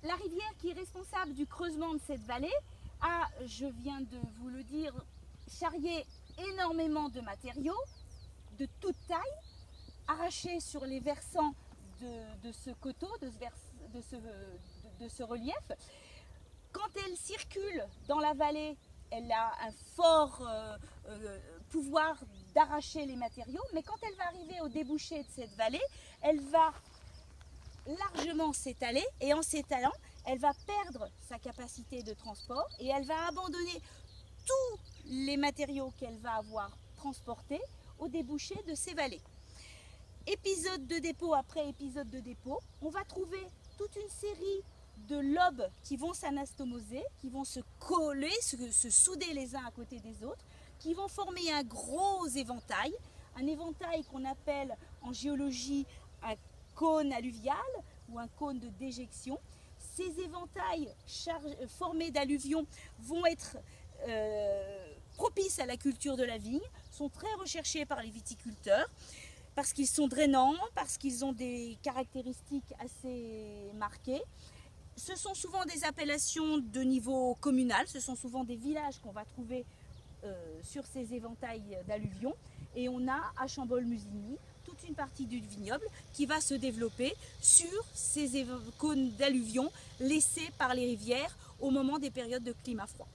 La rivière qui est responsable du creusement de cette vallée a, je viens de vous le dire, charrié énormément de matériaux de toute taille, arrachés sur les versants de ce coteau, de ce relief. Quand elle circule dans la vallée, elle a un fort pouvoir d'arracher les matériaux, mais quand elle va arriver au débouché de cette vallée, elle va largement s'étaler, et en s'étalant, elle va perdre sa capacité de transport et elle va abandonner tous les matériaux qu'elle va avoir transportés au débouché de ces vallées. Épisode de dépôt après épisode de dépôt, on va trouver toute une série de lobes qui vont s'anastomoser, qui vont se coller, se souder les uns à côté des autres, qui vont former un gros éventail, un éventail qu'on appelle en géologie un cône alluvial ou un cône de déjection. Ces éventails formés d'alluvions vont être propices à la culture de la vigne, sont très recherchés par les viticulteurs parce qu'ils sont drainants, parce qu'ils ont des caractéristiques assez marquées. Ce sont souvent des appellations de niveau communal, ce sont souvent des villages qu'on va trouver sur ces éventails d'alluvions. Et on a à Chambolle-Musigny toute une partie du vignoble qui va se développer sur ces cônes d'alluvions laissés par les rivières au moment des périodes de climat froid.